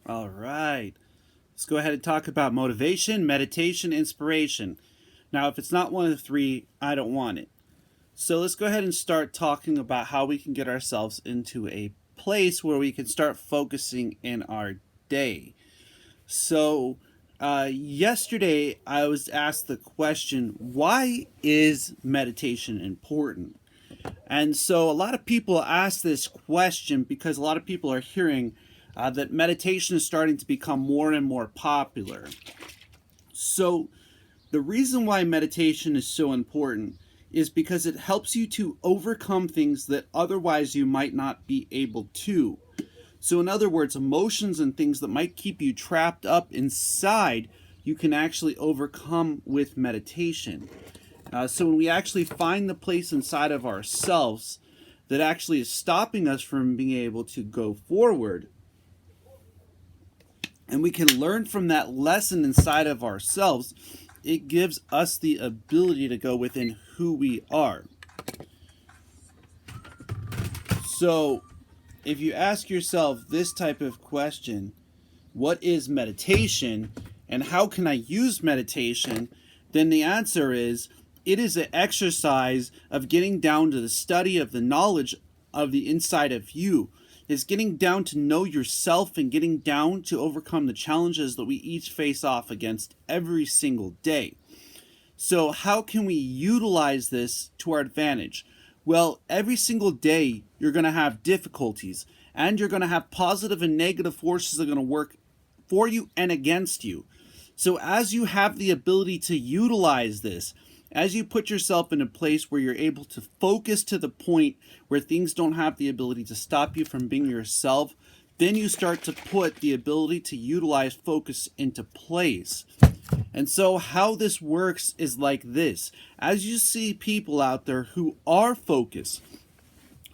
All right. Let's go ahead and talk about motivation, meditation, inspiration. Now, if it's not one of the three, I don't want it. So let's go ahead and start talking about how we can get ourselves into a place where we can start focusing in our day. So, yesterday I was asked the question, why is meditation important? And so a lot of people ask this question because a lot of people are hearing that meditation is starting to become more and more popular. So the reason why meditation is so important is because it helps you to overcome things that otherwise you might not be able to. So, in other words, emotions and things that might keep you trapped up inside, you can actually overcome with meditation. So when we actually find the place inside of ourselves that actually is stopping us from being able to go forward, and we can learn from that lesson inside of ourselves, it gives us the ability to go within who we are. So if you ask yourself this type of question, what is meditation and how can I use meditation? Then the answer is it is an exercise of getting down to the study of the knowledge of the inside of you. It's getting down to know yourself and getting down to overcome the challenges that we each face off against every single day. So how can we utilize this to our advantage? Well, every single day you're going to have difficulties and you're going to have positive and negative forces that are going to work for you and against you. So as you have the ability to utilize this, as you put yourself in a place where you're able to focus to the point where things don't have the ability to stop you from being yourself, then you start to put the ability to utilize focus into place. And so how this works is like this. As you see people out there who are focused,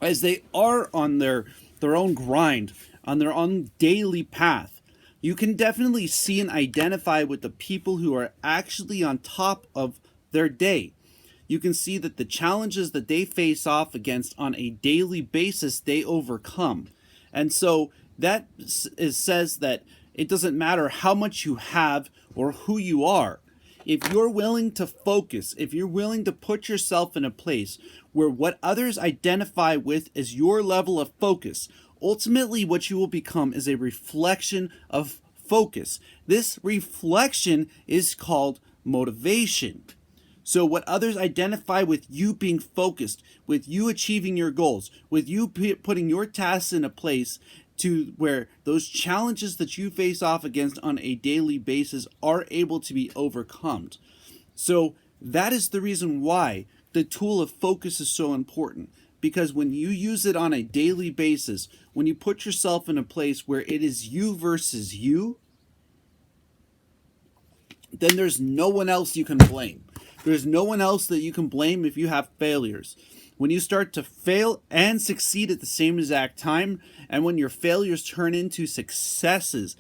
as they are on their own grind, on their own daily path, you can definitely see and identify with the people who are actually on top of their day. You can see that the challenges that they face off against on a daily basis, they overcome. And so that says that it doesn't matter how much you have or who you are. If you're willing to focus, if you're willing to put yourself in a place where what others identify with as your level of focus, ultimately what you will become is a reflection of focus. This reflection is called motivation. So what others identify with you being focused, with you achieving your goals, with you putting your tasks in a place to where those challenges that you face off against on a daily basis are able to be overcome. So that is the reason why the tool of focus is so important. Because when you use it on a daily basis, when you put yourself in a place where it is you versus you, then there's no one else you can blame. There's no one else that you can blame if you have failures. When you start to fail and succeed at the same exact time, and when your failures turn into successes,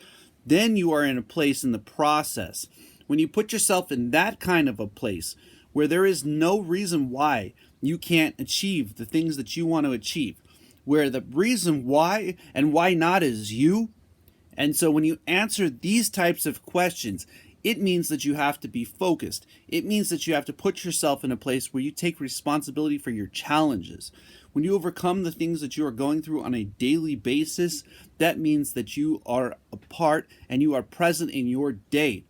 then you are in a place in the process. When you put yourself in that kind of a place where there is no reason why you can't achieve the things that you want to achieve, where the reason why and why not is you. And so when you answer these types of questions, it means that you have to be focused. It means that you have to put yourself in a place where you take responsibility for your challenges. When you overcome the things that you are going through on a daily basis, that means that you are a part and you are present in your day.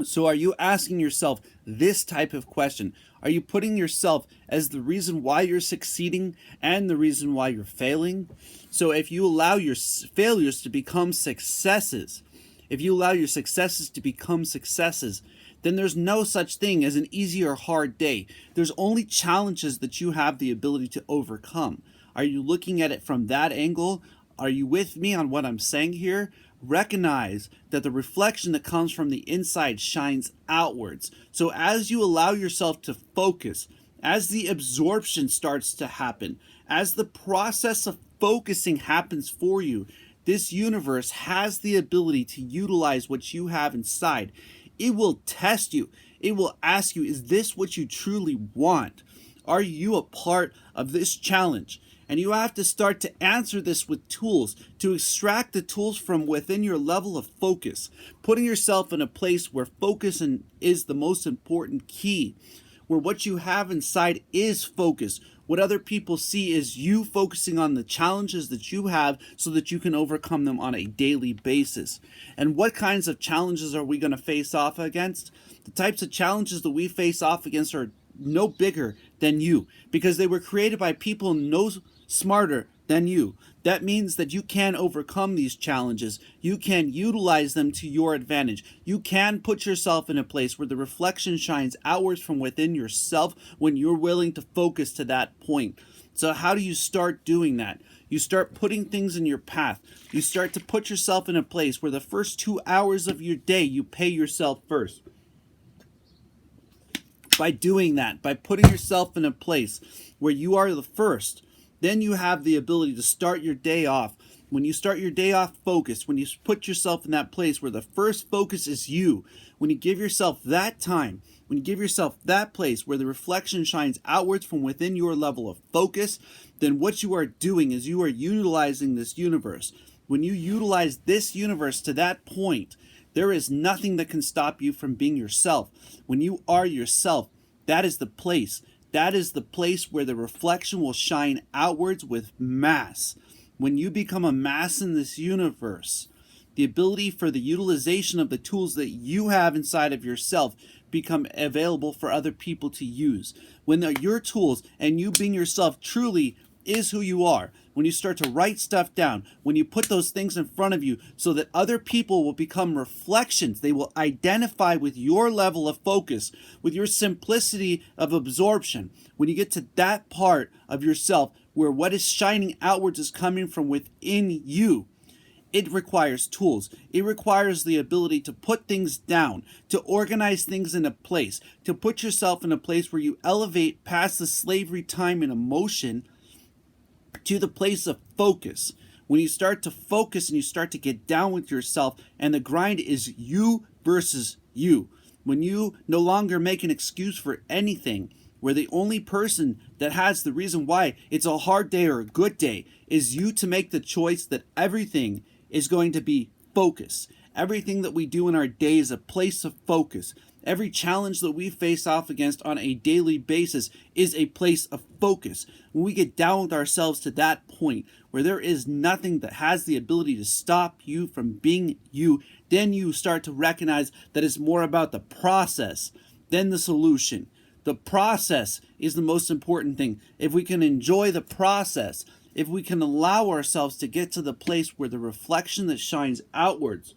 So are you asking yourself this type of question? Are you putting yourself as the reason why you're succeeding and the reason why you're failing? So if you allow your failures to become successes, if you allow your successes to become successes, then there's no such thing as an easy or hard day. There's only challenges that you have the ability to overcome. Are you looking at it from that angle? Are you with me on what I'm saying here? Recognize that the reflection that comes from the inside shines outwards. So as you allow yourself to focus, as the absorption starts to happen, as the process of focusing happens for you, this universe has the ability to utilize what you have inside. It will test you. It will ask you, is this what you truly want? Are you a part of this challenge? And you have to start to answer this with tools, to extract the tools from within your level of focus, putting yourself in a place where focus is the most important key, where what you have inside is focus. What other people see is you focusing on the challenges that you have so that you can overcome them on a daily basis. And what kinds of challenges are we going to face off against? The types of challenges that we face off against are no bigger than you, because they were created by people no smarter than you. That means that you can overcome these challenges. You can utilize them to your advantage. You can put yourself in a place where the reflection shines outwards from within yourself when you're willing to focus to that point. So how do you start doing that? You start putting things in your path. You start to put yourself in a place where the first 2 hours of your day you pay yourself first. By doing that, by putting yourself in a place where you are the first, then you have the ability to start your day off. When you start your day off focused, when you put yourself in that place where the first focus is you, when you give yourself that time, when you give yourself that place where the reflection shines outwards from within your level of focus, then what you are doing is you are utilizing this universe. When you utilize this universe to that point, there is nothing that can stop you from being yourself. When you are yourself, that is the place. That is the place where the reflection will shine outwards with mass. When you become a mass in this universe, the ability for the utilization of the tools that you have inside of yourself become available for other people to use. When they're your tools and you being yourself truly is who you are, when you start to write stuff down, when you put those things in front of you so that other people will become reflections, they will identify with your level of focus, with your simplicity of absorption. When you get to that part of yourself where what is shining outwards is coming from within you, it requires tools. It requires the ability to put things down, to organize things in a place, to put yourself in a place where you elevate past the slavery time and emotion to the place of focus. When you start to focus and you start to get down with yourself, and the grind is you versus you. When you no longer make an excuse for anything, where the only person that has the reason why it's a hard day or a good day is you to make the choice that everything is going to be focus. Everything that we do in our day is a place of focus. Every challenge that we face off against on a daily basis is a place of focus. When we get down with ourselves to that point where there is nothing that has the ability to stop you from being you, then you start to recognize that it's more about the process than the solution. The process is the most important thing. If we can enjoy the process, if we can allow ourselves to get to the place where the reflection that shines outwards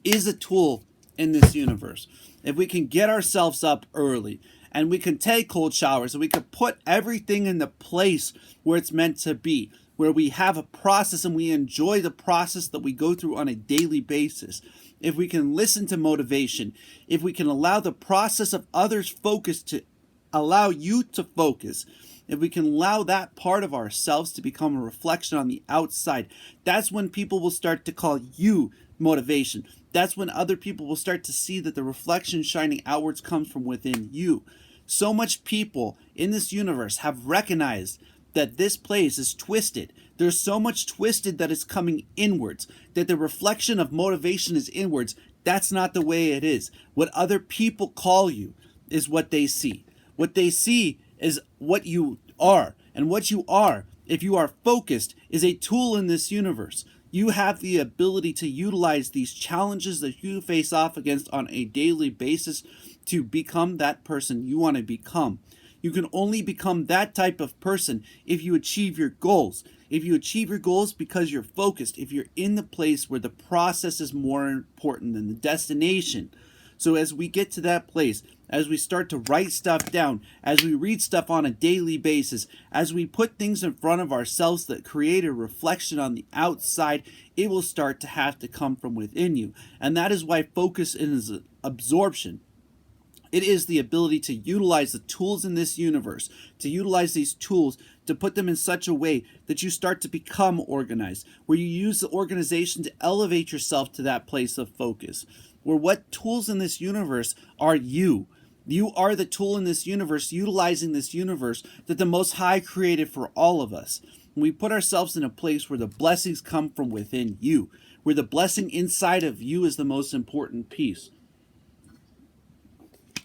is a tool in this universe, if we can get ourselves up early and we can take cold showers and we can put everything in the place where it's meant to be, where we have a process and we enjoy the process that we go through on a daily basis, if we can listen to motivation, if we can allow the process of others' focus to allow you to focus, if we can allow that part of ourselves to become a reflection on the outside, that's when people will start to call you motivation. That's when other people will start to see that the reflection shining outwards comes from within you. So much people in this universe have recognized that this place is twisted. There's so much twisted that it's coming inwards, that the reflection of motivation is inwards. That's not the way it is. What other people call you is what they see. What they see is what you are. And what you are, if you are focused, is a tool in this universe. You have the ability to utilize these challenges that you face off against on a daily basis to become that person you want to become. You can only become that type of person if you achieve your goals. If you achieve your goals because you're focused, if you're in the place where the process is more important than the destination. So as we get to that place, as we start to write stuff down, as we read stuff on a daily basis, as we put things in front of ourselves that create a reflection on the outside, it will start to have to come from within you. And that is why focus is absorption. It is the ability to utilize the tools in this universe, to utilize these tools, to put them in such a way that you start to become organized, where you use the organization to elevate yourself to that place of focus, where what tools in this universe are you. You are the tool in this universe, utilizing this universe that the Most High created for all of us. When we put ourselves in a place where the blessings come from within you, where the blessing inside of you is the most important piece,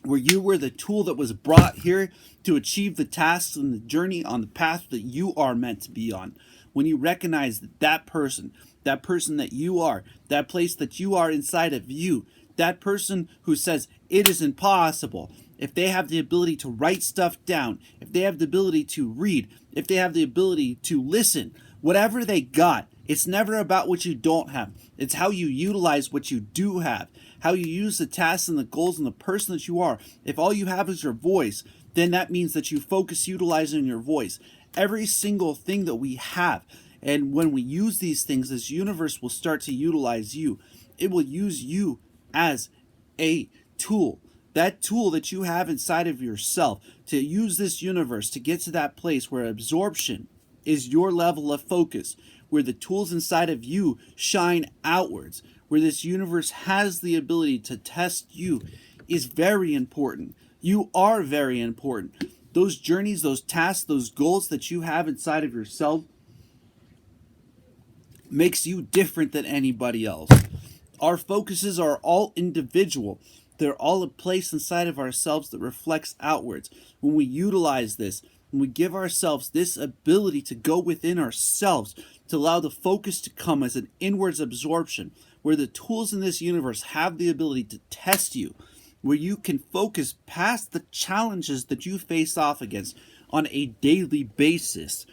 where you were the tool that was brought here to achieve the tasks and the journey on the path that you are meant to be on. When you recognize that person that you are, that place that you are inside of you, that person who says it is impossible, if they have the ability to write stuff down, if they have the ability to read, if they have the ability to listen, whatever they got, it's never about what you don't have. It's how you utilize what you do have, how you use the tasks and the goals and the person that you are. If all you have is your voice, then that means that you focus utilizing your voice. Every single thing that we have, and when we use these things, this universe will start to utilize you. It will use you as a tool. That tool that you have inside of yourself to use this universe to get to that place where absorption is your level of focus, where the tools inside of you shine outwards, where this universe has the ability to test you, is very important. You are very important. Those journeys, those tasks, those goals that you have inside of yourself makes you different than anybody else. Our focuses are all individual. They're all a place inside of ourselves that reflects outwards. When we utilize this, when we give ourselves this ability to go within ourselves, to allow the focus to come as an inwards absorption, where the tools in this universe have the ability to test you, where you can focus past the challenges that you face off against on a daily basis.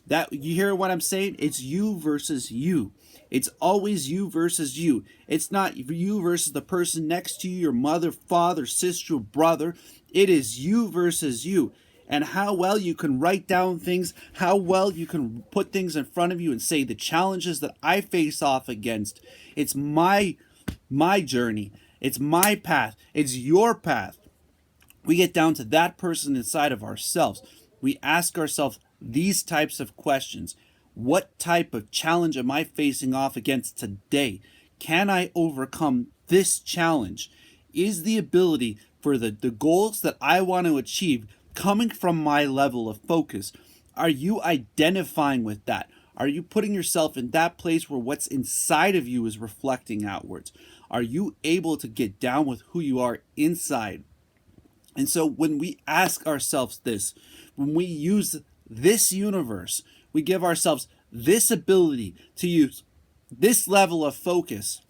That, you hear what I'm saying? It's you versus you. It's always you versus you. It's not you versus the person next to you, your mother, father, sister, brother. It is you versus you. And how well you can write down things, how well you can put things in front of you and say the challenges that I face off against. It's my journey. It's my path. It's your path. We get down to that person inside of ourselves. We ask ourselves these types of questions. What type of challenge am I facing off against today? Can I overcome this challenge? Is the ability for the goals that I want to achieve coming from my level of focus? Are you identifying with that? Are you putting yourself in that place where what's inside of you is reflecting outwards? Are you able to get down with who you are inside? And so when we ask ourselves this, when we use this universe, we give ourselves this ability to use this level of focus,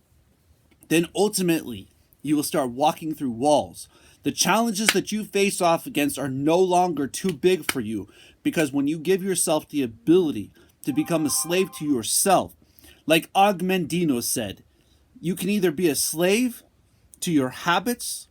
then ultimately you will start walking through walls. The challenges that you face off against are no longer too big for you, because when you give yourself the ability to become a slave to yourself, like Og Mandino said, you can either be a slave to your habits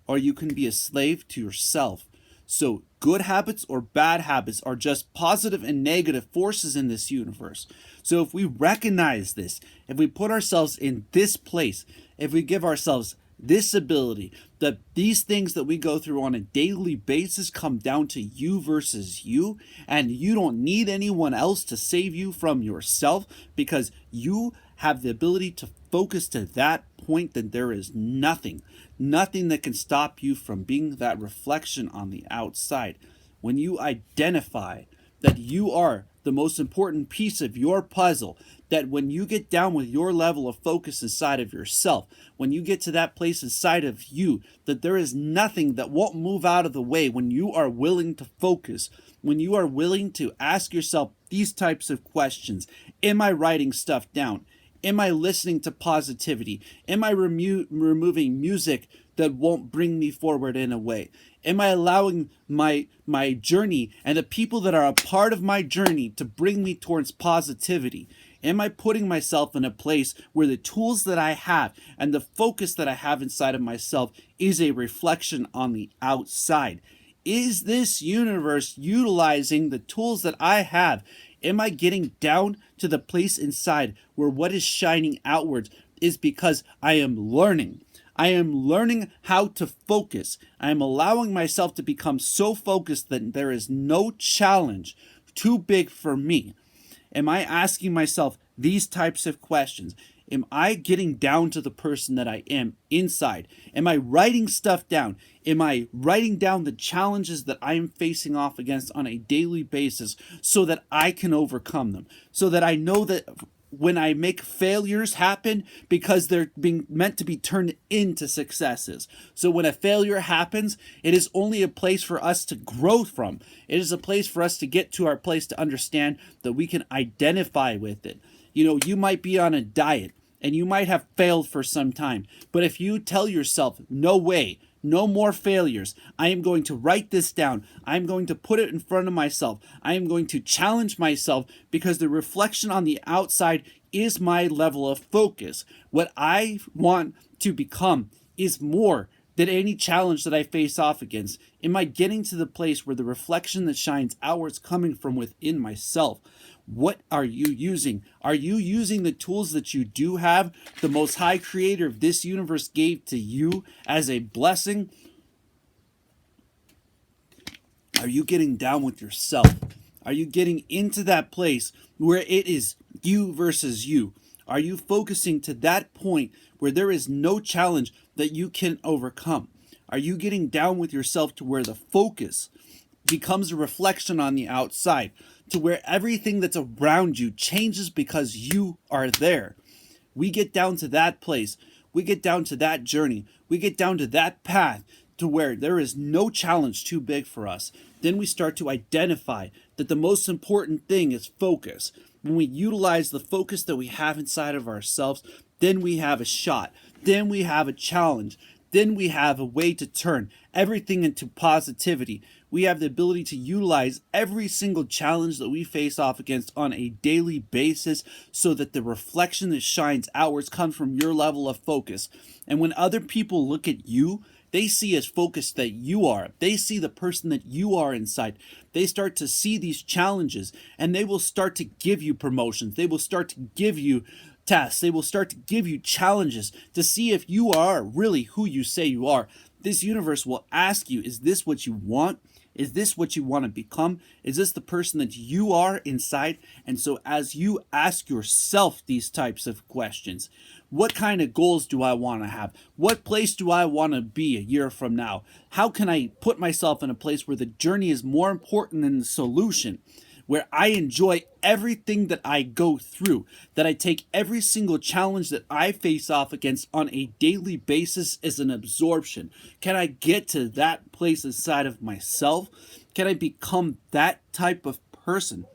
or you can be a slave to yourself. So good habits or bad habits are just positive and negative forces in this universe. So if we recognize this, if we put ourselves in this place, if we give ourselves this ability, that these things that we go through on a daily basis come down to you versus you, and you don't need anyone else to save you from yourself, because you have the ability to focus to that point, then there is nothing that can stop you from being that reflection on the outside. When you identify that you are the most important piece of your puzzle, that when you get down with your level of focus inside of yourself, when you get to that place inside of you, that there is nothing that won't move out of the way when you are willing to focus, when you are willing to ask yourself these types of questions. Am I writing stuff down? Am I listening to positivity? Am I removing music that won't bring me forward in a way? Am I allowing my journey and the people that are a part of my journey to bring me towards positivity? Am I putting myself in a place where the tools that I have and the focus that I have inside of myself is a reflection on the outside? Is this universe utilizing the tools that I have? Am I getting down to the place inside where what is shining outwards is because I am learning? I am learning how to focus. I am allowing myself to become so focused that there is no challenge too big for me. Am I asking myself these types of questions? Am I getting down to the person that I am inside? Am I writing stuff down? Am I writing down the challenges that I am facing off against on a daily basis so that I can overcome them? So that I know that when I make failures happen because they're being meant to be turned into successes. So when a failure happens, it is only a place for us to grow from. It is a place for us to get to our place to understand that we can identify with it. You might be on a diet and you might have failed for some time, but if you tell yourself, no way, no more failures. I am going to write this down. I am going to put it in front of myself. I am going to challenge myself because the reflection on the outside is my level of focus. What I want to become is more than any challenge that I face off against. Am I getting to the place where the reflection that shines outwards coming from within myself? What are you using? Are you using the tools that you do have, the Most High Creator of this universe gave to you as a blessing? Are you getting down with yourself? Are you getting into that place where it is you versus you? Are you focusing to that point where there is no challenge that you can overcome? Are you getting down with yourself to where the focus becomes a reflection on the outside, to where everything that's around you changes because you are there? We get down to that place. We get down to that journey. We get down to that path to where there is no challenge too big for us. Then we start to identify that the most important thing is focus. When we utilize the focus that we have inside of ourselves, then we have a shot. Then we have a challenge. Then we have a way to turn everything into positivity. We have the ability to utilize every single challenge that we face off against on a daily basis so that the reflection that shines outwards comes from your level of focus. And when other people look at you, they see as focused that you are. They see the person that you are inside. They start to see these challenges and they will start to give you promotions. They will start to give you tasks. They will start to give you challenges to see if you are really who you say you are. This universe will ask you, is this what you want? Is this what you want to become? Is this the person that you are inside? And so as you ask yourself these types of questions, what kind of goals do I want to have? What place do I want to be a year from now? How can I put myself in a place where the journey is more important than the solution? Where I enjoy everything that I go through, that I take every single challenge that I face off against on a daily basis as an absorption. Can I get to that place inside of myself? Can I become that type of person?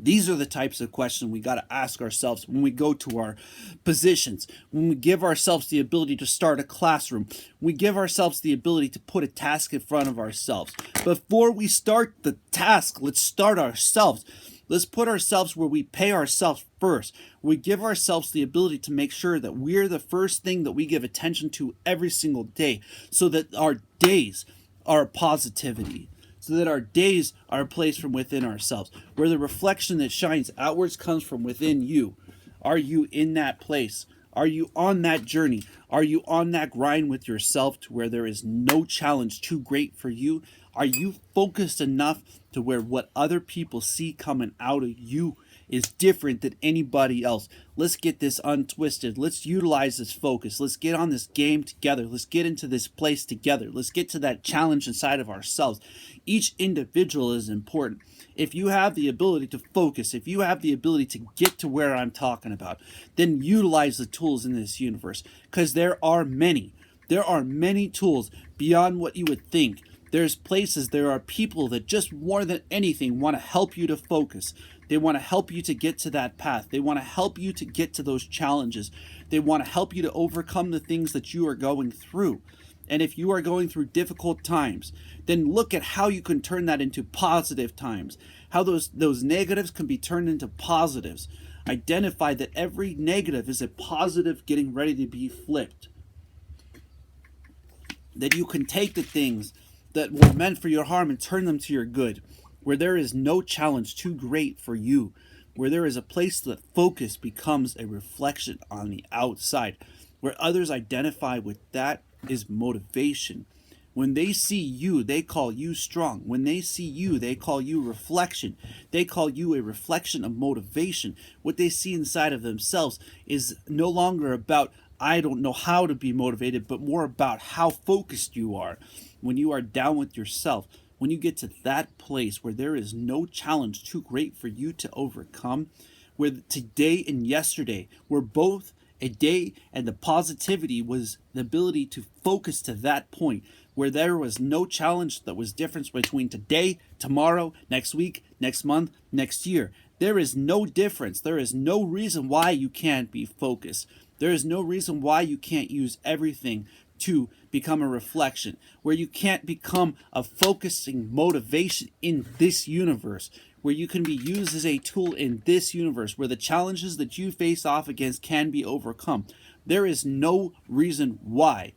These are the types of questions we got to ask ourselves when we go to our positions, when we give ourselves the ability to start a classroom, we give ourselves the ability to put a task in front of ourselves. Before we start the task, let's start ourselves. Let's put ourselves where we pay ourselves first. We give ourselves the ability to make sure that we're the first thing that we give attention to every single day so that our days are positivity. So that our days are a place from within ourselves, where the reflection that shines outwards comes from within you. Are you in that place? Are you on that journey? Are you on that grind with yourself to where there is no challenge too great for you? Are you focused enough to where what other people see coming out of you is different than anybody else? Let's get this untwisted. Let's utilize this focus. Let's get on this game together. Let's get into this place together. Let's get to that challenge inside of ourselves. Each individual is important. If you have the ability to focus, if you have the ability to get to where I'm talking about, then utilize the tools in this universe, because there are many. There are many tools beyond what you would think. There's places, there are people that just more than anything want to help you to focus. They want to help you to get to that path. They want to help you to get to those challenges. They want to help you to overcome the things that you are going through. And if you are going through difficult times, then look at how you can turn that into positive times. How those negatives can be turned into positives. Identify that every negative is a positive getting ready to be flipped. That you can take the things that were meant for your harm and turn them to your good. Where there is no challenge too great for you. Where there is a place that focus becomes a reflection on the outside. Where others identify with that is motivation. When they see you, they call you strong. When they see you, they call you reflection. They call you a reflection of motivation. What they see inside of themselves is no longer about, I don't know how to be motivated, but more about how focused you are. When you are down with yourself, when you get to that place where there is no challenge too great for you to overcome, where today and yesterday were both a day, and the positivity was the ability to focus to that point where there was no challenge that was different between today, tomorrow, next week, next month, next year. There is no difference. There is no reason why you can't be focused. There is no reason why you can't use everything to become a reflection, where you can't become a focusing motivation in this universe, where you can be used as a tool in this universe, where the challenges that you face off against can be overcome. There is no reason why.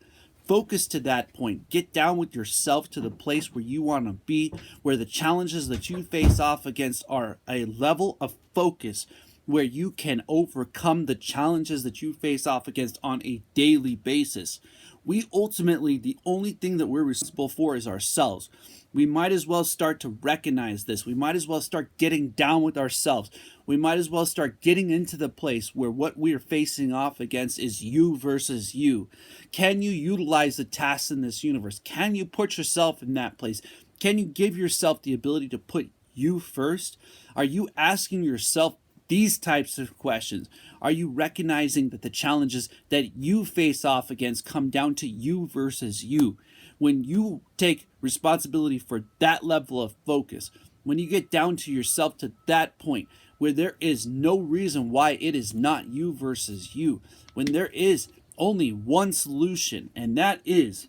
Focus to that point. Get down with yourself to the place where you want to be, where the challenges that you face off against are a level of focus where you can overcome the challenges that you face off against on a daily basis. We ultimately, the only thing that we're responsible for is ourselves. We might as well start to recognize this. We might as well start getting down with ourselves. We might as well start getting into the place where what we are facing off against is you versus you. Can you utilize the tasks in this universe? Can you put yourself in that place? Can you give yourself the ability to put you first? Are you asking yourself these types of questions? Are you recognizing that the challenges that you face off against come down to you versus you? When you take responsibility for that level of focus, when you get down to yourself to that point where there is no reason why it is not you versus you, when there is only one solution, and that is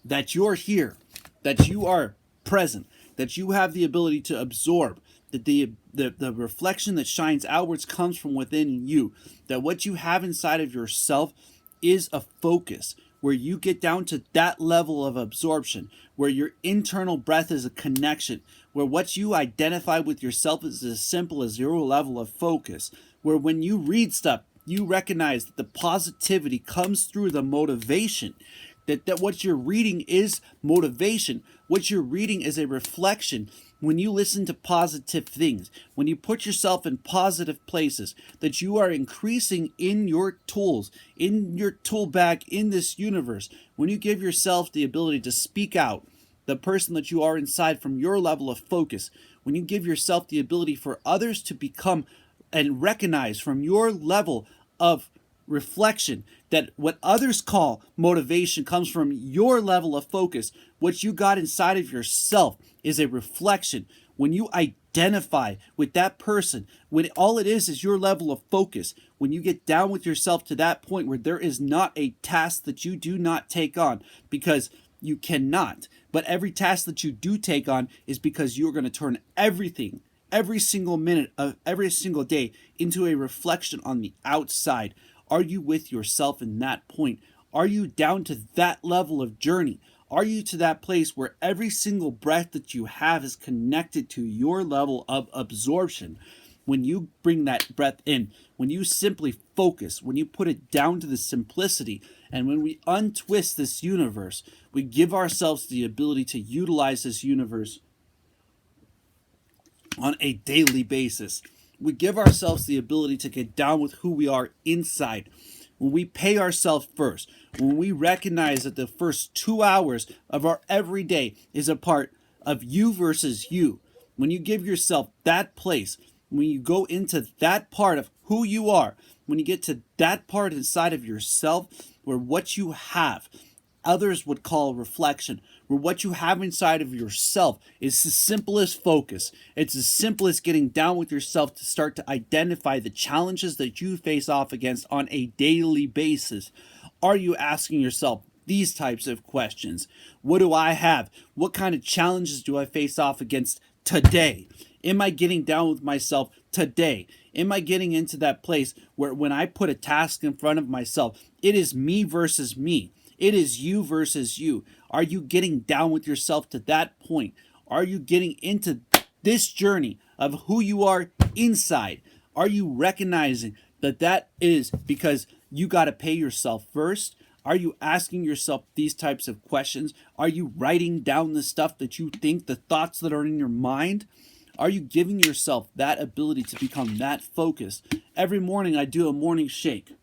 that you're here, that you are present, that you have the ability to absorb, that the reflection that shines outwards comes from within you, that what you have inside of yourself is a focus, where you get down to that level of absorption, where your internal breath is a connection, where what you identify with yourself is as simple as your level of focus, where when you read stuff, you recognize that the positivity comes through the motivation, that what you're reading is motivation. What you're reading is a reflection. When you listen to positive things, when you put yourself in positive places, that you are increasing in your tools, in your tool bag in this universe, when you give yourself the ability to speak out, the person that you are inside from your level of focus, when you give yourself the ability for others to become and recognize from your level of reflection, that what others call motivation comes from your level of focus. What you got inside of yourself is a reflection. When you identify with that person, when all it is your level of focus, when you get down with yourself to that point where there is not a task that you do not take on, because you cannot, but every task that you do take on is because you're going to turn everything, every single minute of every single day, into a reflection on the outside. Are you with yourself in that point? Are you down to that level of journey? Are you to that place where every single breath that you have is connected to your level of absorption? When you bring that breath in, when you simply focus, when you put it down to the simplicity, and when we untwist this universe, we give ourselves the ability to utilize this universe on a daily basis. We give ourselves the ability to get down with who we are inside. When we pay ourselves first, when we recognize that the first 2 hours of our everyday is a part of you versus you, when you give yourself that place, when you go into that part of who you are, when you get to that part inside of yourself where what you have, others would call reflection, where what you have inside of yourself is the simplest focus. It's as simple as getting down with yourself to start to identify the challenges that you face off against on a daily basis. Are you asking yourself these types of questions? What do I have? What kind of challenges do I face off against today? Am I getting down with myself today? Am I getting into that place where when I put a task in front of myself, it is me versus me? It is you versus you. Are you getting down with yourself to that point? Are you getting into this journey of who you are inside? Are you recognizing that that is because you got to pay yourself first? Are you asking yourself these types of questions? Are you writing down the stuff that you think, the thoughts that are in your mind? Are you giving yourself that ability to become that focused? Every morning I do a morning shake.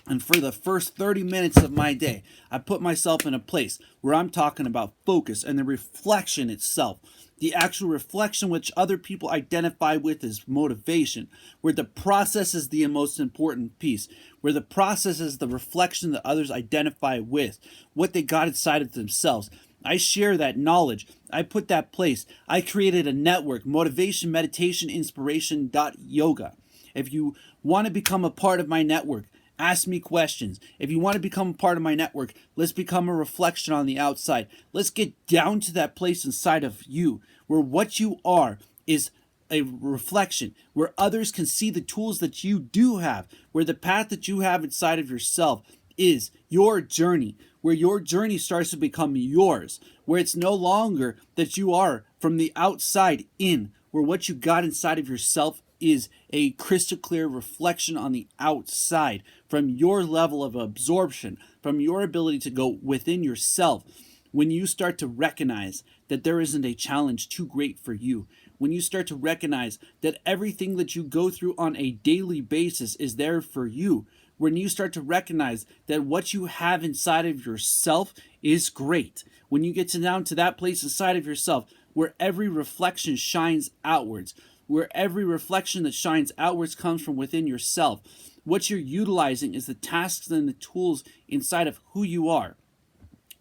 And for the first 30 minutes of my day, I put myself in a place where I'm talking about focus and the reflection itself. The actual reflection which other people identify with is motivation, where the process is the most important piece, where the process is the reflection that others identify with, what they got inside of themselves. I share that knowledge. I put that place. I created a network, Motivation, Meditation, Inspiration.yoga. If you want to become a part of my network, ask me questions. If you want to become a part of my network, let's become a reflection on the outside. Let's get down to that place inside of you where what you are is a reflection, where others can see the tools that you do have, where the path that you have inside of yourself is your journey, where your journey starts to become yours, where it's no longer that you are from the outside in, where what you got inside of yourself is a crystal clear reflection on the outside from your level of absorption, from your ability to go within yourself. When you start to recognize that there isn't a challenge too great for you, when you start to recognize that everything that you go through on a daily basis is there for you, when you start to recognize that what you have inside of yourself is great, when you get down to that place inside of yourself where every reflection shines outwards, where every reflection that shines outwards comes from within yourself, what you're utilizing is the tasks and the tools inside of who you are.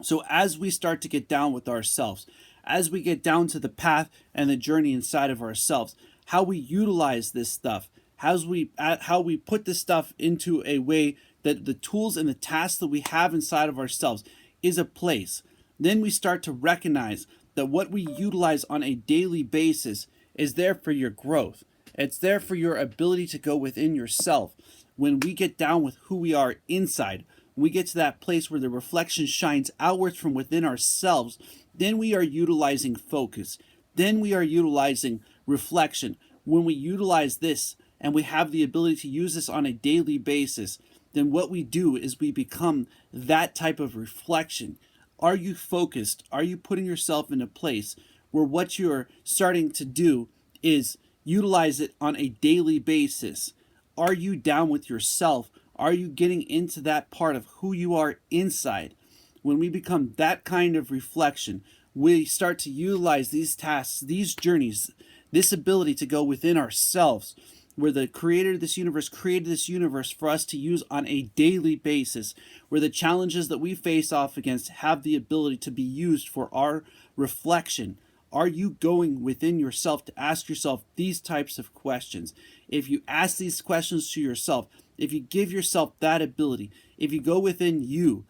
So as we start to get down with ourselves, as we get down to the path and the journey inside of ourselves, how we utilize this stuff, how we put this stuff into a way that the tools and the tasks that we have inside of ourselves is a place. Then we start to recognize that what we utilize on a daily basis is there for your growth. It's there for your ability to go within yourself. When we get down with who we are inside, when we get to that place where the reflection shines outwards from within ourselves, then we are utilizing focus. Then we are utilizing reflection. When we utilize this and we have the ability to use this on a daily basis, then what we do is we become that type of reflection. Are you focused? Are you putting yourself in a place where what you're starting to do is utilize it on a daily basis? Are you down with yourself? Are you getting into that part of who you are inside? When we become that kind of reflection, we start to utilize these tasks, these journeys, this ability to go within ourselves, where the creator of this universe created this universe for us to use on a daily basis, where the challenges that we face off against have the ability to be used for our reflection. Are you going within yourself to ask yourself these types of questions? If you ask these questions to yourself, if you give yourself that ability, if you go within you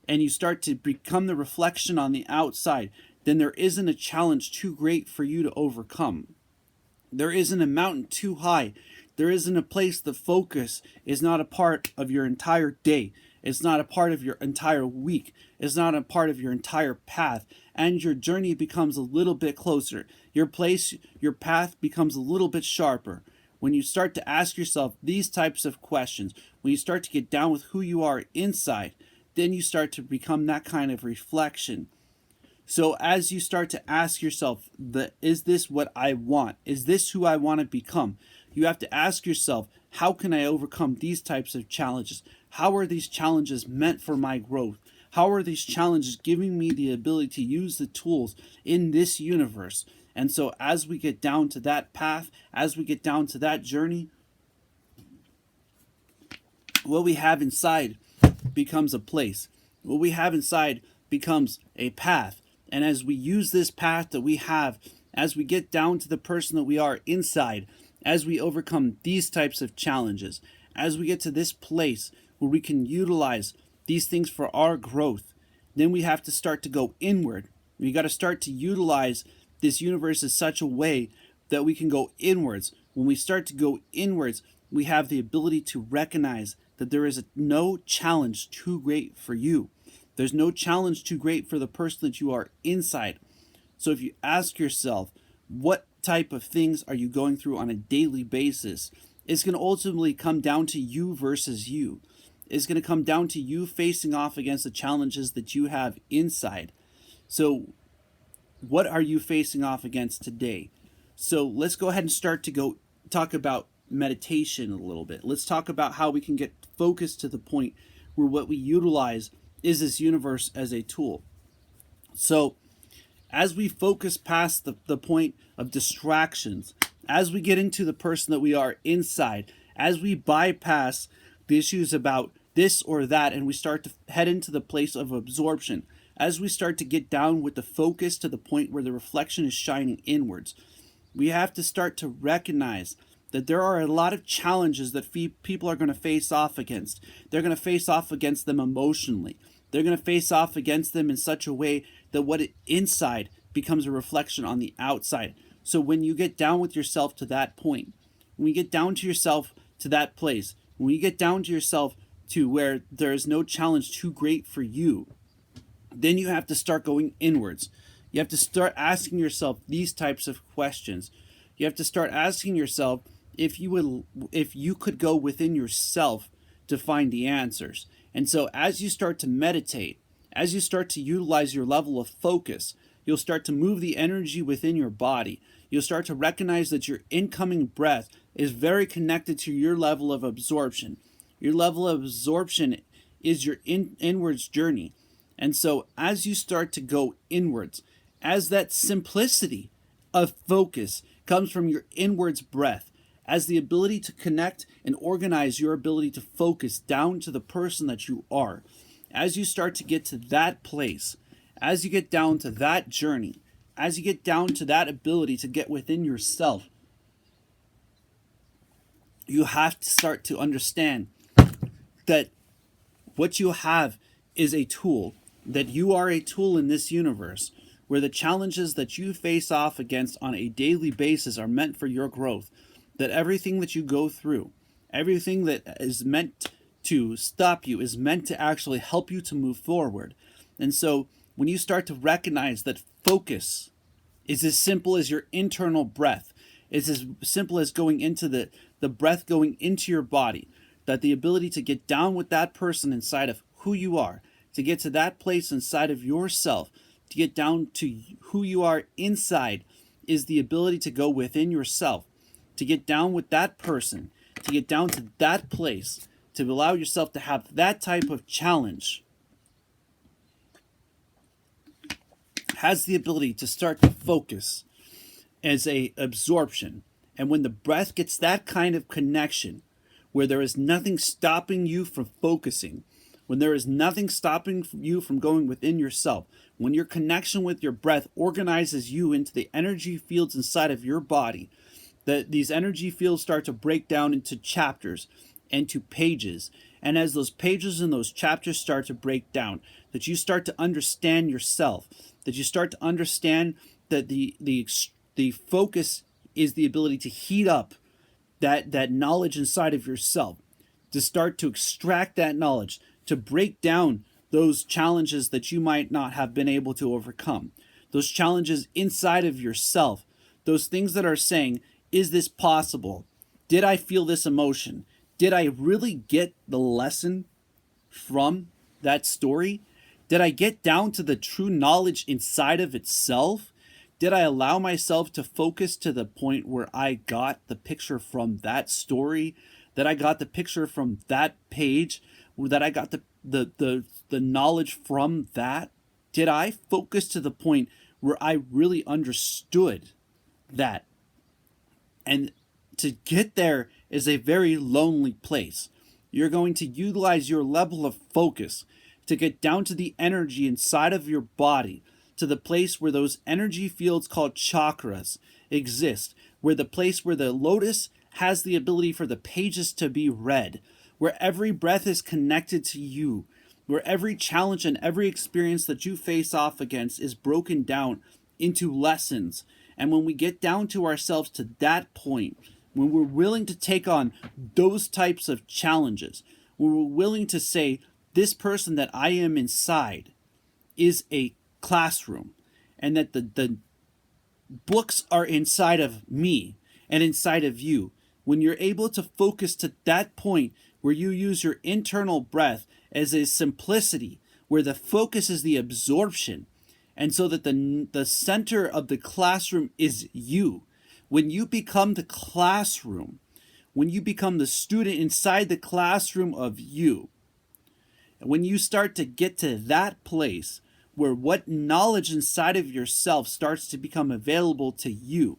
and you start to become the reflection on the outside, then there isn't a challenge too great for you to overcome. There isn't a mountain too high. There isn't a place the focus is not a part of your entire day. It's not a part of your entire week. It's not a part of your entire path. And your journey becomes a little bit closer. Your path becomes a little bit sharper. When you start to ask yourself these types of questions, when you start to get down with who you are inside, then you start to become that kind of reflection. So as you start to ask yourself, is this what I want? Is this who I want to become? You have to ask yourself, how can I overcome these types of challenges? How are these challenges meant for my growth? How are these challenges giving me the ability to use the tools in this universe? And so as we get down to that path, as we get down to that journey, what we have inside becomes a place. What we have inside becomes a path. And as we use this path that we have, as we get down to the person that we are inside, as we overcome these types of challenges, as we get to this place where we can utilize these things for our growth, then we have to start to go inward. We got to start to utilize this universe in such a way that we can go inwards. When we start to go inwards, we have the ability to recognize that there is no challenge too great for you. There's no challenge too great for the person that you are inside. So if you ask yourself, what type of things are you going through on a daily basis? It's going to ultimately come down to you versus you. is going to come down to you facing off against the challenges that you have inside. So what are you facing off against today? So let's go ahead and start to go talk about meditation a little bit. Let's talk about how we can get focused to the point where what we utilize is this universe as a tool. So as we focus past the point of distractions, as we get into the person that we are inside, as we bypass the issues about this or that, and we start to head into the place of absorption, as we start to get down with the focus to the point where the reflection is shining inwards, we have to start to recognize that there are a lot of challenges that people are going to face off against. They're going to face off against them emotionally. They're going to face off against them in such a way that what inside becomes a reflection on the outside. So when you get down with yourself to that point, when you get down to yourself to that place, when you get down to yourself to where there is no challenge too great for you, then you have to start going inwards. You have to start asking yourself these types of questions. You have to start asking yourself if you could go within yourself to find the answers. And so as you start to meditate, as you start to utilize your level of focus, you'll start to move the energy within your body. You'll start to recognize that your incoming breath is very connected to your level of absorption. Your level of absorption is your inwards journey. And so as you start to go inwards, as that simplicity of focus comes from your inwards breath, as the ability to connect and organize your ability to focus down to the person that you are, as you start to get to that place, as you get down to that journey, as you get down to that ability to get within yourself, you have to start to understand that what you have is a tool, that you are a tool in this universe where the challenges that you face off against on a daily basis are meant for your growth, that everything that you go through, everything that is meant to stop you is meant to actually help you to move forward. And so when you start to recognize that focus is as simple as your internal breath, it's as simple as going into the breath going into your body, that the ability to get down with that person inside of who you are, to get to that place inside of yourself, to get down to who you are inside, is the ability to go within yourself, to get down with that person, to get down to that place, to allow yourself to have that type of challenge, has the ability to start to focus as a absorption. And when the breath gets that kind of connection, where there is nothing stopping you from focusing, when there is nothing stopping you from going within yourself, when your connection with your breath organizes you into the energy fields inside of your body, that these energy fields start to break down into chapters and to pages. And as those pages and those chapters start to break down, that you start to understand yourself, that you start to understand that the focus is the ability to heat up that knowledge inside of yourself, to start to extract that knowledge, to break down those challenges that you might not have been able to overcome, those challenges inside of yourself, those things that are saying, is this possible? Did I feel this emotion? Did I really get the lesson from that story? Did I get down to the true knowledge inside of itself? Did I allow myself to focus to the point where I got the picture from that story, that I got the picture from that page, that I got the knowledge from that? Did I focus to the point where I really understood that? And to get there is a very lonely place. You're going to utilize your level of focus to get down to the energy inside of your body, to the place where those energy fields called chakras exist, where the place where the lotus has the ability for the pages to be read, where every breath is connected to you, where every challenge and every experience that you face off against is broken down into lessons. And when we get down to ourselves to that point, when we're willing to take on those types of challenges, when we're willing to say, this person that I am inside is a classroom, and that the books are inside of me and inside of you, when you're able to focus to that point where you use your internal breath as a simplicity, where the focus is the absorption, and so that the center of the classroom is you. When you become the classroom, when you become the student inside the classroom of you, when you start to get to that place where what knowledge inside of yourself starts to become available to you,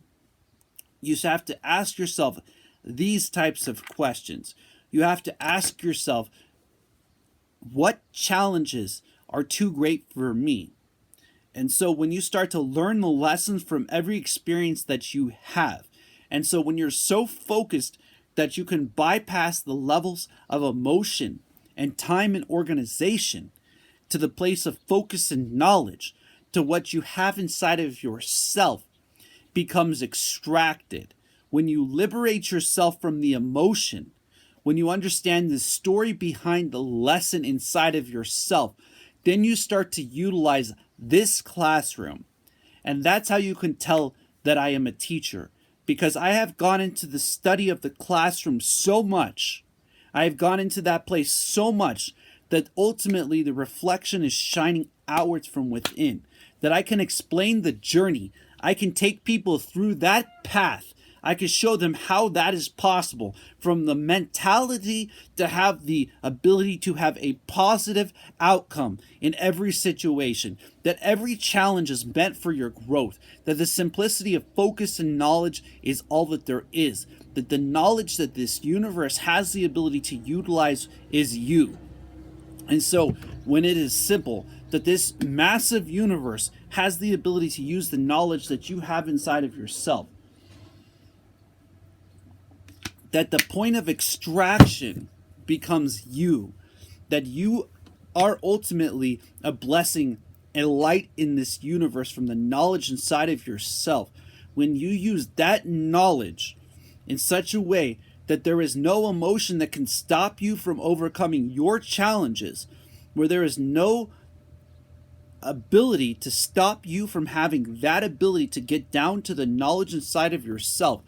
you have to ask yourself these types of questions. You have to ask yourself, what challenges are too great for me? And so when you start to learn the lessons from every experience that you have, and so when you're so focused that you can bypass the levels of emotion and time and organization to the place of focus and knowledge, to what you have inside of yourself becomes extracted. When you liberate yourself from the emotion, when you understand the story behind the lesson inside of yourself, then you start to utilize this classroom. And that's how you can tell that I am a teacher, because I have gone into the study of the classroom so much, I have gone into that place so much, that ultimately the reflection is shining outwards from within, that I can explain the journey. I can take people through that path. I can show them how that is possible, from the mentality to have the ability to have a positive outcome in every situation, that every challenge is meant for your growth, that the simplicity of focus and knowledge is all that there is, that the knowledge that this universe has the ability to utilize is you. And so when it is simple, that this massive universe has the ability to use the knowledge that you have inside of yourself, that the point of extraction becomes you, that you are ultimately a blessing, a light in this universe from the knowledge inside of yourself. When you use that knowledge in such a way that there is no emotion that can stop you from overcoming your challenges, where there is no ability to stop you from having that ability to get down to the knowledge inside of yourself,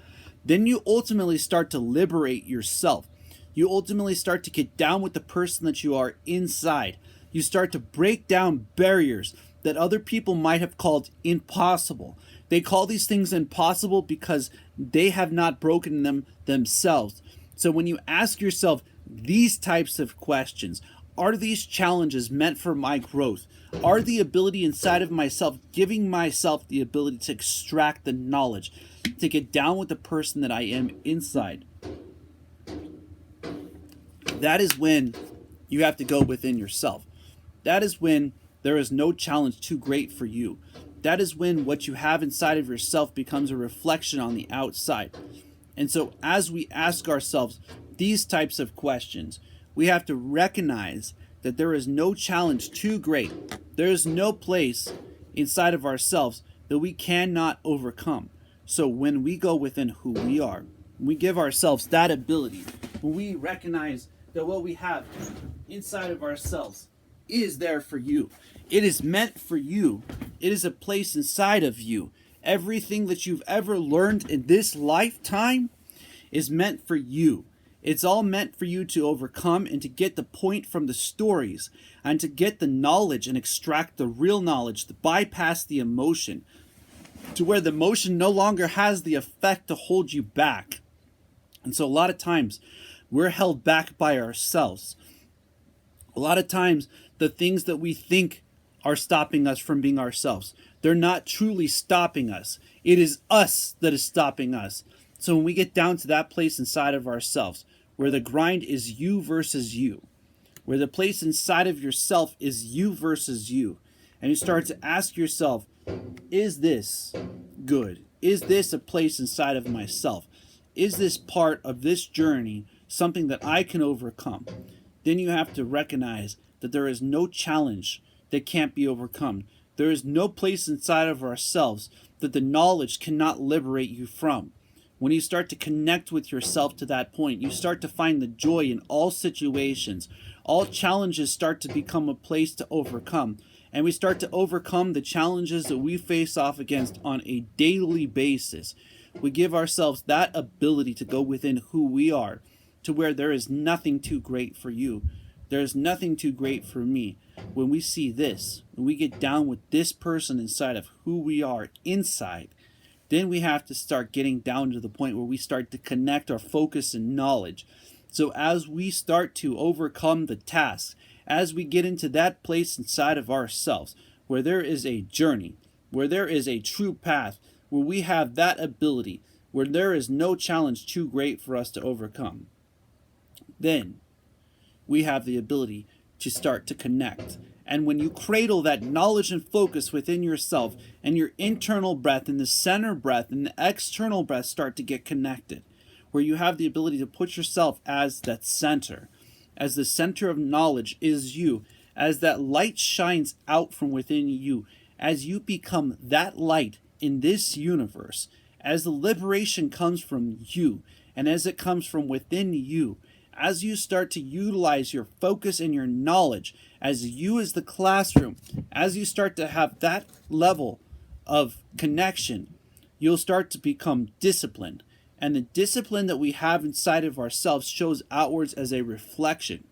then you ultimately start to liberate yourself. You ultimately start to get down with the person that you are inside. You start to break down barriers that other people might have called impossible. They call these things impossible because they have not broken them themselves. So when you ask yourself these types of questions, are these challenges meant for my growth? Are the ability inside of myself giving myself the ability to extract the knowledge, to get down with the person that I am inside? That is when you have to go within yourself. That is when there is no challenge too great for you. That is when what you have inside of yourself becomes a reflection on the outside. And so as we ask ourselves these types of questions, we have to recognize that there is no challenge too great. There is no place inside of ourselves that we cannot overcome. So when we go within who we are, we give ourselves that ability, when we recognize that what we have inside of ourselves is there for you. It is meant for you. It is a place inside of you. Everything that you've ever learned in this lifetime is meant for you. It's all meant for you to overcome and to get the point from the stories, and to get the knowledge and extract the real knowledge, to bypass the emotion, to where the emotion no longer has the effect to hold you back. And so a lot of times we're held back by ourselves. A lot of times the things that we think are stopping us from being ourselves, they're not truly stopping us. It is us that is stopping us. So when we get down to that place inside of ourselves, where the grind is you versus you, where the place inside of yourself is you versus you, and you start to ask yourself, is this good? Is this a place inside of myself? Is this part of this journey something that I can overcome? Then you have to recognize that there is no challenge that can't be overcome. There is no place inside of ourselves that the knowledge cannot liberate you from. When you start to connect with yourself to that point, you start to find the joy in all situations. All challenges start to become a place to overcome. And we start to overcome the challenges that we face off against on a daily basis. We give ourselves that ability to go within who we are, to where there is nothing too great for you. There is nothing too great for me. When we see this, when we get down with this person inside of who we are inside, then we have to start getting down to the point where we start to connect our focus and knowledge. So as we start to overcome the task, as we get into that place inside of ourselves, where there is a journey, where there is a true path, where we have that ability, where there is no challenge too great for us to overcome, then we have the ability to start to connect. And when you cradle that knowledge and focus within yourself, and your internal breath and the center breath and the external breath start to get connected, where you have the ability to put yourself as that center, as the center of knowledge is you, as that light shines out from within you, as you become that light in this universe, as the liberation comes from you, and as it comes from within you, as you start to utilize your focus and your knowledge, as you as the classroom, as you start to have that level of connection, you'll start to become disciplined. And the discipline that we have inside of ourselves shows outwards as a reflection.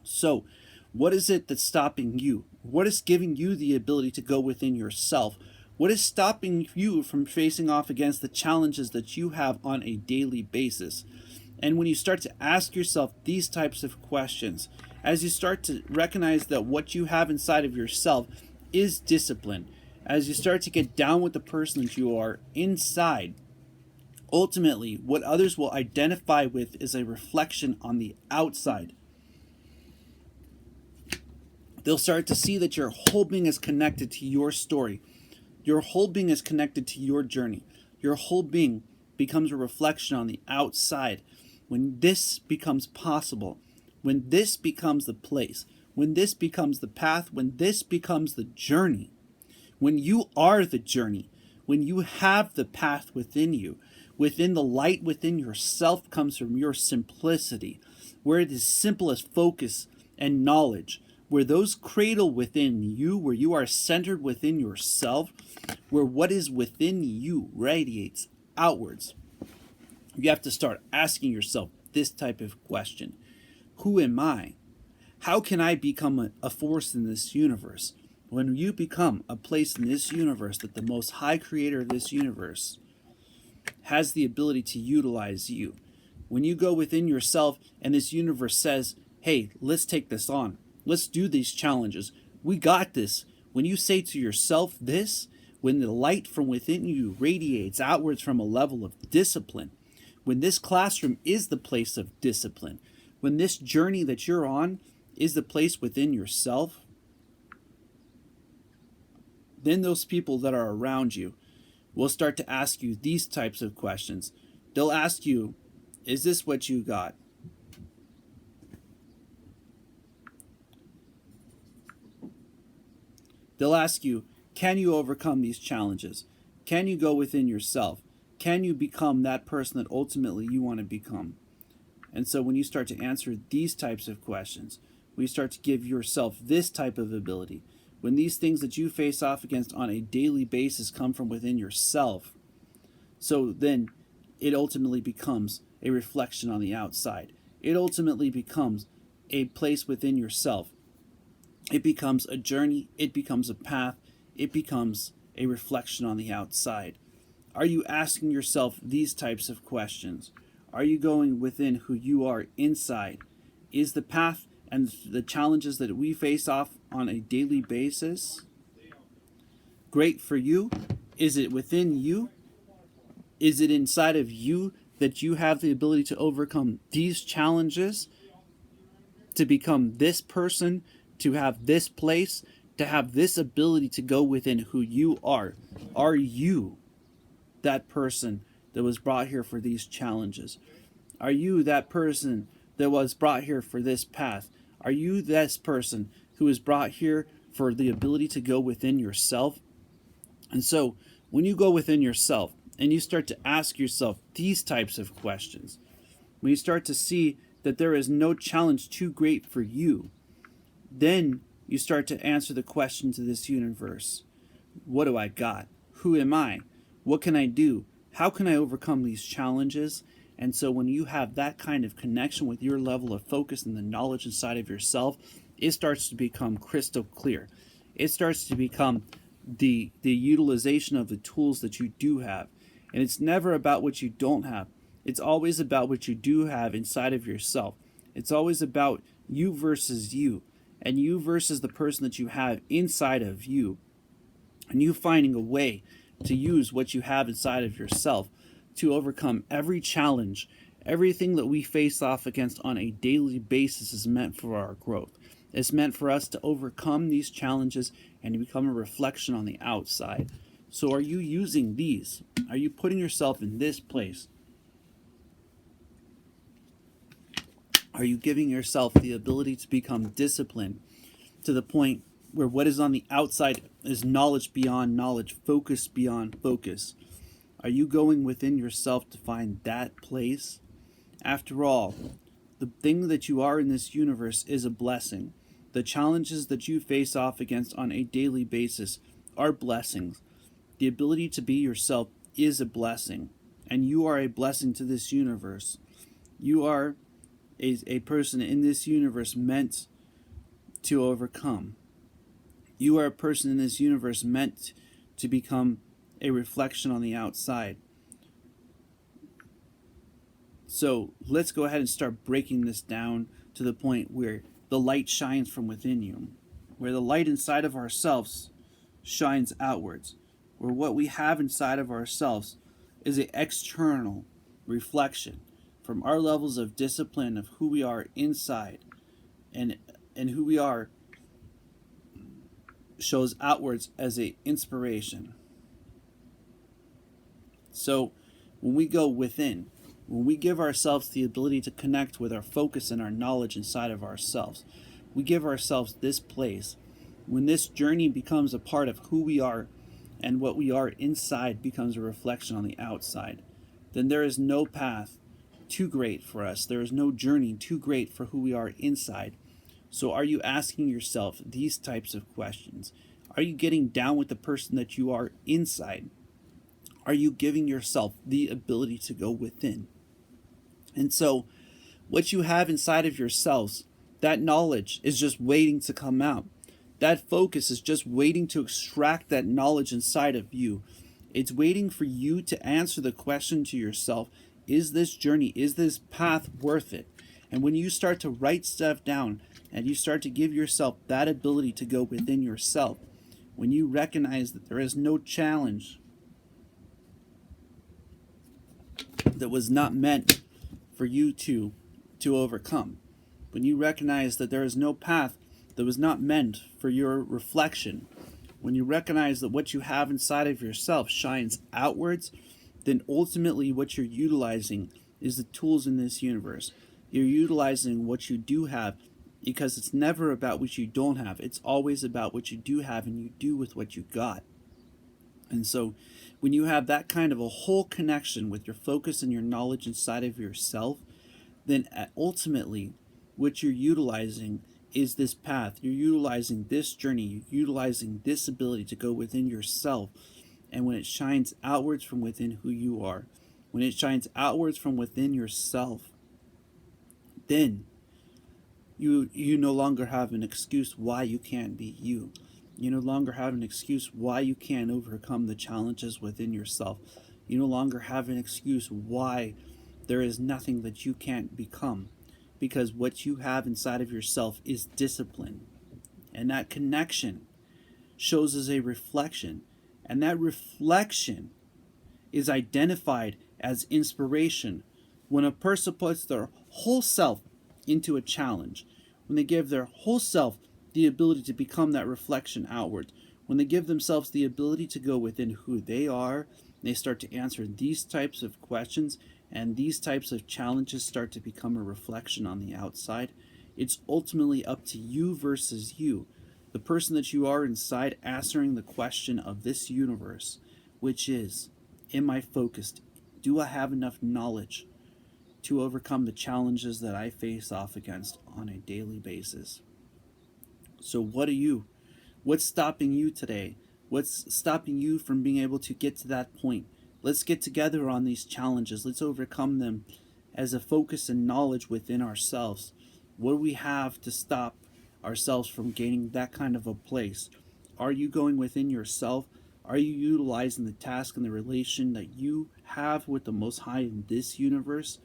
So, what is it that's stopping you? What is giving you the ability to go within yourself? What is stopping you from facing off against the challenges that you have on a daily basis? And when you start to ask yourself these types of questions, as you start to recognize that what you have inside of yourself is discipline, as you start to get down with the person that you are inside, ultimately what others will identify with is a reflection on the outside. They'll start to see that your whole being is connected to your story. Your whole being is connected to your journey. Your whole being becomes a reflection on the outside. When this becomes possible, when this becomes the place, when this becomes the path, when this becomes the journey, when you are the journey, when you have the path within you, within the light within yourself comes from your simplicity, where it is simple as focus and knowledge, where those cradle within you, where you are centered within yourself, where what is within you radiates outwards. You have to start asking yourself this type of question. Who am I? How can I become a force in this universe? When you become a place in this universe that the most high creator of this universe has the ability to utilize you. When you go within yourself and this universe says, hey, let's take this on. Let's do these challenges. We got this. When you say to yourself this, when the light from within you radiates outwards from a level of discipline, when this classroom is the place of discipline, when this journey that you're on is the place within yourself, then those people that are around you will start to ask you these types of questions. They'll ask you, is this what you got? They'll ask you, can you overcome these challenges? Can you go within yourself? Can you become that person that ultimately you want to become? And so when you start to answer these types of questions, when you start to give yourself this type of ability, when these things that you face off against on a daily basis come from within yourself, so then it ultimately becomes a reflection on the outside. It ultimately becomes a place within yourself. It becomes a journey. It becomes a path. It becomes a reflection on the outside. Are you asking yourself these types of questions? Are you going within who you are inside? Is the path and the challenges that we face off on a daily basis great for you? Is it within you? Is it inside of you that you have the ability to overcome these challenges, to become this person, to have this place, to have this ability to go within who you are? Are you that person that was brought here for these challenges? Are you that person that was brought here for this path? Are you this person who is brought here for the ability to go within yourself? And so when you go within yourself and you start to ask yourself these types of questions, when you start to see that there is no challenge too great for you, then you start to answer the question to this universe. What do I got? Who am I? What can I do? How can I overcome these challenges? And so when you have that kind of connection with your level of focus and the knowledge inside of yourself, it starts to become crystal clear. It starts to become the utilization of the tools that you do have. And it's never about what you don't have. It's always about what you do have inside of yourself. It's always about you versus you, and you versus the person that you have inside of you, and you finding a way to use what you have inside of yourself to overcome every challenge. Everything that we face off against on a daily basis is meant for our growth. It's meant for us to overcome these challenges and to become a reflection on the outside. So are you using these? Are you putting yourself in this place? Are you giving yourself the ability to become disciplined to the point where what is on the outside is knowledge beyond knowledge, focus beyond focus? Are you going within yourself to find that place? After all, the thing that you are in this universe is a blessing. The challenges that you face off against on a daily basis are blessings. The ability to be yourself is a blessing, and you are a blessing to this universe. You are a person in this universe meant to overcome. You are a person in this universe meant to become a reflection on the outside. So let's go ahead and start breaking this down to the point where the light shines from within you, where the light inside of ourselves shines outwards, where what we have inside of ourselves is an external reflection from our levels of discipline of who we are inside, and who we are shows outwards as an inspiration. So when we go within, when we give ourselves the ability to connect with our focus and our knowledge inside of ourselves, we give ourselves this place. When this journey becomes a part of who we are and what we are inside becomes a reflection on the outside, then there is no path too great for us. There is no journey too great for who we are inside. So are you asking yourself these types of questions? Are you getting down with the person that you are inside? Are you giving yourself the ability to go within? And so what you have inside of yourselves, that knowledge is just waiting to come out. That focus is just waiting to extract that knowledge inside of you. It's waiting for you to answer the question to yourself, is this journey, is this path worth it? And when you start to write stuff down and you start to give yourself that ability to go within yourself, when you recognize that there is no challenge that was not meant for you to overcome, when you recognize that there is no path that was not meant for your reflection, when you recognize that what you have inside of yourself shines outwards, then ultimately what you're utilizing is the tools in this universe. You're utilizing what you do have, because it's never about what you don't have. It's always about what you do have and you do with what you got. And so when you have that kind of a whole connection with your focus and your knowledge inside of yourself, then ultimately what you're utilizing is this path. You're utilizing this journey. You're utilizing this ability to go within yourself. And when it shines outwards from within who you are, when it shines outwards from within yourself, then you no longer have an excuse why you can't be you. You no longer have an excuse why you can't overcome the challenges within yourself. You no longer have an excuse why there is nothing that you can't become, because what you have inside of yourself is discipline. And that connection shows as a reflection. And that reflection is identified as inspiration. When a person puts their whole self into a challenge, when they give their whole self the ability to become that reflection outward, when they give themselves the ability to go within who they are, they start to answer these types of questions, and these types of challenges start to become a reflection on the outside. It's ultimately up to you versus you, the person that you are inside, answering the question of this universe, which is, am I focused? Do I have enough knowledge to overcome the challenges that I face off against on a daily basis? So what are you? What's stopping you today? What's stopping you from being able to get to that point Let's get together on these challenges. Let's overcome them as a focus and knowledge within ourselves. What do we have to stop ourselves from gaining that kind of a place? Are you going within yourself? Are you utilizing the task and the relation that you have with the Most High in this universe?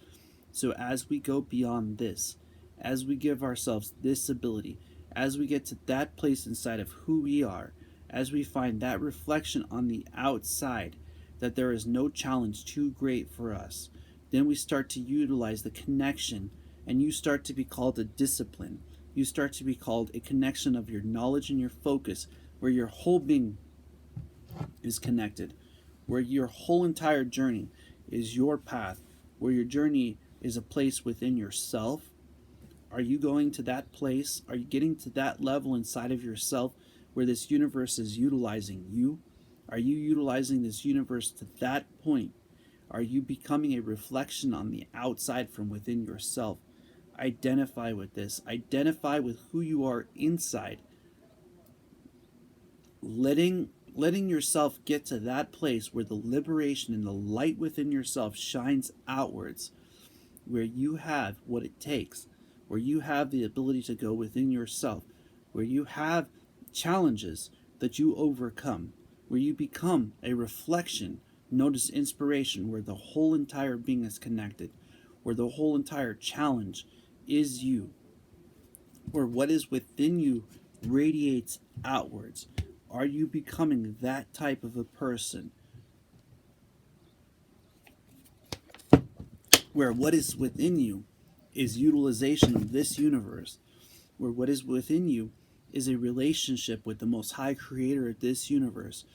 So as we go beyond this, as we give ourselves this ability, as we get to that place inside of who we are, as we find that reflection on the outside, that there is no challenge too great for us, then we start to utilize the connection, and you start to be called a discipline. You start to be called a connection of your knowledge and your focus, where your whole being is connected, where your whole entire journey is your path, where your journey is a place within yourself. Are you going to that place? Are you getting to that level inside of yourself where this universe is utilizing you? Are you utilizing this universe to that point? Are you becoming a reflection on the outside from within yourself? Identify with this. Identify with who you are inside. Letting yourself get to that place where the liberation and the light within yourself shines outwards, where you have what it takes, where you have the ability to go within yourself, where you have challenges that you overcome, where you become a reflection known as inspiration, where the whole entire being is connected, where the whole entire challenge is you, where what is within you radiates outwards. Are you becoming that type of a person where what is within you is utilization of this universe, where what is within you is a relationship with the Most High Creator of this universe,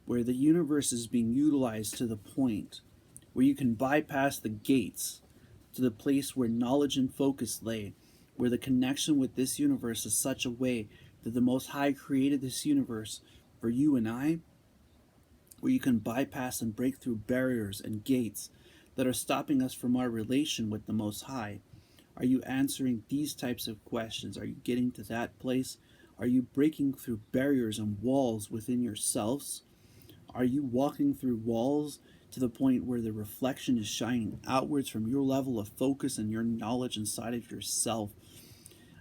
where the universe is being utilized to the point where you can bypass the gates to the place where knowledge and focus lay, where the connection with this universe is such a way that the Most High created this universe for you and I, where you can bypass and break through barriers and gates that are stopping us from our relation with the Most High. Are you answering these types of questions? Are you getting to that place? Are you breaking through barriers and walls within yourselves? Are you walking through walls to the point where the reflection is shining outwards from your level of focus and your knowledge inside of yourself?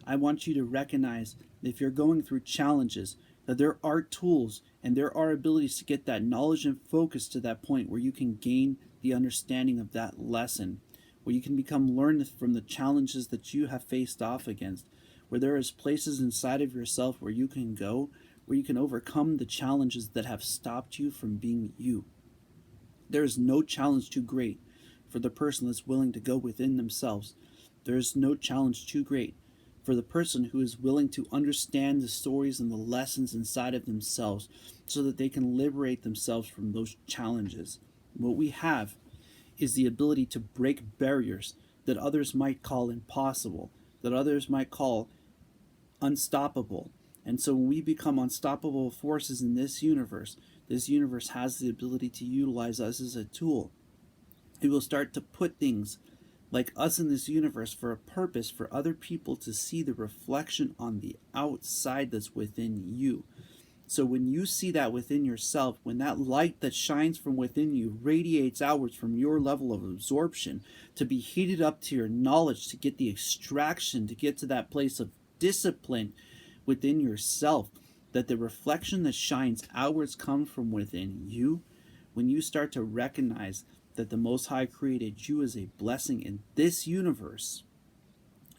I want you to recognize that if you're going through challenges, that there are tools and there are abilities to get that knowledge and focus to that point where you can gain the understanding of that lesson, where you can become learned from the challenges that you have faced off against, where there is places inside of yourself where you can go, where you can overcome the challenges that have stopped you from being you. There is no challenge too great for the person that's willing to go within themselves. There is no challenge too great for the person who is willing to understand the stories and the lessons inside of themselves so that they can liberate themselves from those challenges. What we have is the ability to break barriers that others might call impossible, that others might call unstoppable. And so when we become unstoppable forces in this universe has the ability to utilize us as a tool. It will start to put things like us in this universe for a purpose, for other people to see the reflection on the outside that's within you. So when you see that within yourself, when that light that shines from within you radiates outwards from your level of absorption to be heated up to your knowledge, to get the extraction, to get to that place of discipline within yourself, that the reflection that shines outwards comes from within you, when you start to recognize that the Most High created you as a blessing in this universe,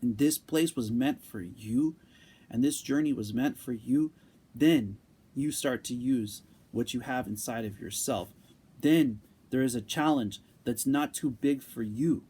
and this place was meant for you, and this journey was meant for you, then you start to use what you have inside of yourself. Then there is a challenge that's not too big for you,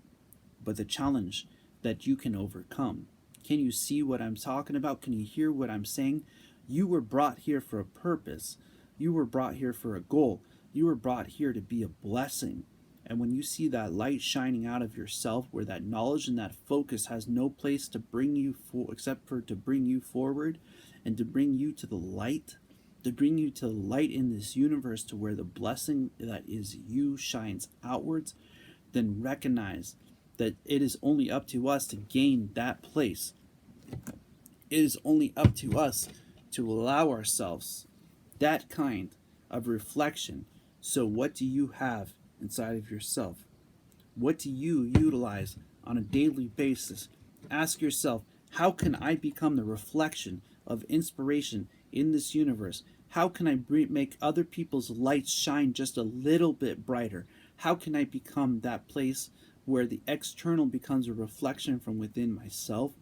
but the challenge that you can overcome. Can you see what I'm talking about? Can you hear what I'm saying? You were brought here for a purpose. You were brought here for a goal. You were brought here to be a blessing. And when you see that light shining out of yourself, where that knowledge and that focus has no place to bring you except for to bring you forward and to bring you to the light, to bring you to the light in this universe, to where the blessing that is you shines outwards, then recognize that it is only up to us to gain that place. It is only up to us to allow ourselves that kind of reflection. So what do you have inside of yourself? What do you utilize on a daily basis? Ask yourself, how can I become the reflection of inspiration in this universe? How can I make other people's lights shine just a little bit brighter? How can I become that place where the external becomes a reflection from within myself?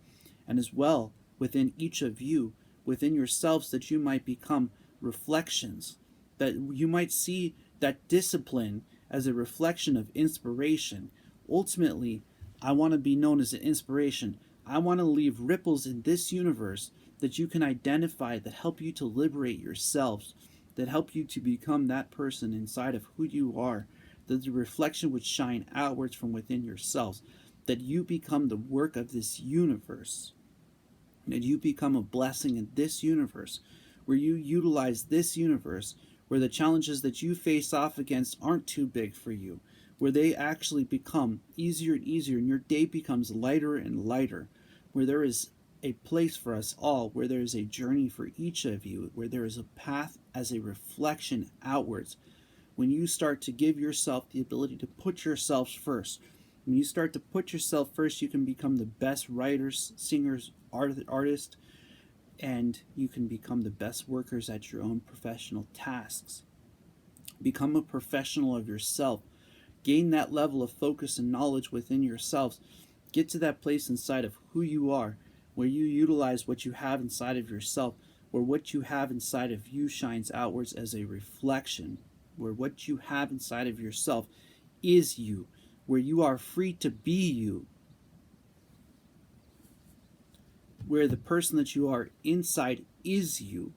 And as well, within each of you, within yourselves, that you might become reflections, that you might see that discipline as a reflection of inspiration. Ultimately, I want to be known as an inspiration. I want to leave ripples in this universe that you can identify, that help you to liberate yourselves, that help you to become that person inside of who you are, that the reflection would shine outwards from within yourselves, that you become the work of this universe, that you become a blessing in this universe, where you utilize this universe, where the challenges that you face off against aren't too big for you, where they actually become easier and easier, and your day becomes lighter and lighter, where there is a place for us all, where there is a journey for each of you, where there is a path as a reflection outwards. When you start to give yourself the ability to put yourselves first, when you start to put yourself first, you can become the best writers, singers, artists, and you can become the best workers at your own professional tasks. Become a professional of yourself. Gain that level of focus and knowledge within yourselves. Get to that place inside of who you are, where you utilize what you have inside of yourself, where what you have inside of you shines outwards as a reflection, where what you have inside of yourself is you, where you are free to be you, where the person that you are inside is you,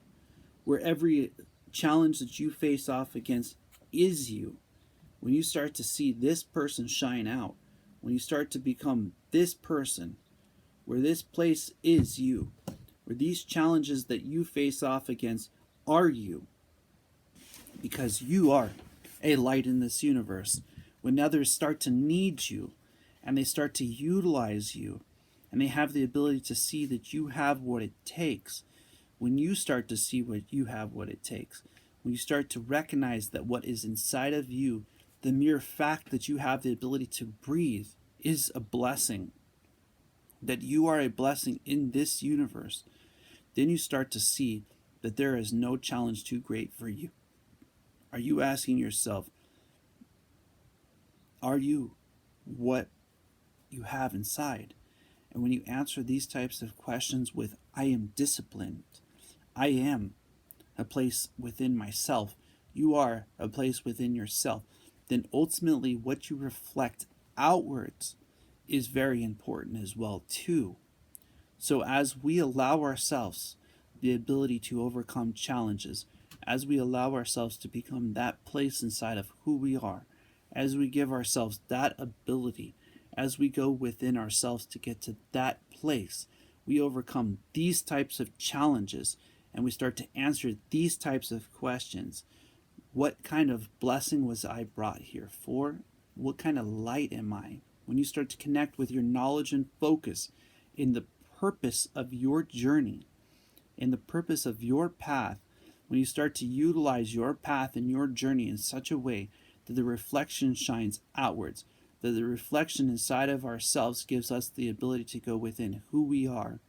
where every challenge that you face off against is you. When you start to see this person shine out, when you start to become this person, where this place is you, where these challenges that you face off against are you, because you are a light in this universe. When others start to need you, and they start to utilize you, and they have the ability to see that you have what it takes, when you start to see what you have what it takes, when you start to recognize that what is inside of you, the mere fact that you have the ability to breathe, is a blessing, that you are a blessing in this universe, then you start to see that there is no challenge too great for you. Are you asking yourself, are you what you have inside? And when you answer these types of questions with, I am disciplined, I am a place within myself, you are a place within yourself, then ultimately what you reflect outwards is very important as well too. So as we allow ourselves the ability to overcome challenges, as we allow ourselves to become that place inside of who we are, as we give ourselves that ability, as we go within ourselves to get to that place, we overcome these types of challenges and we start to answer these types of questions. What kind of blessing was I brought here for? What kind of light am I? When you start to connect with your knowledge and focus in the purpose of your journey, in the purpose of your path, when you start to utilize your path and your journey in such a way that the reflection shines outwards, that the reflection inside of ourselves gives us the ability to go within who we are,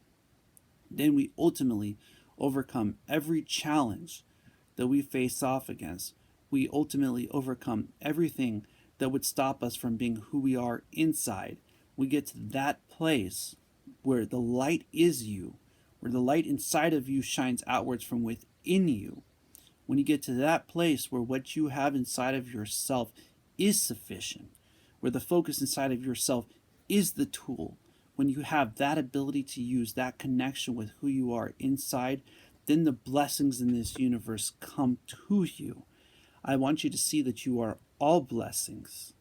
then we ultimately overcome every challenge that we face off against. We ultimately overcome everything that would stop us from being who we are inside. We get to that place where the light is you, where the light inside of you shines outwards from within you. When you get to that place where what you have inside of yourself is sufficient, where the focus inside of yourself is the tool, when you have that ability to use that connection with who you are inside, then the blessings in this universe come to you. I want you to see that you are all blessings.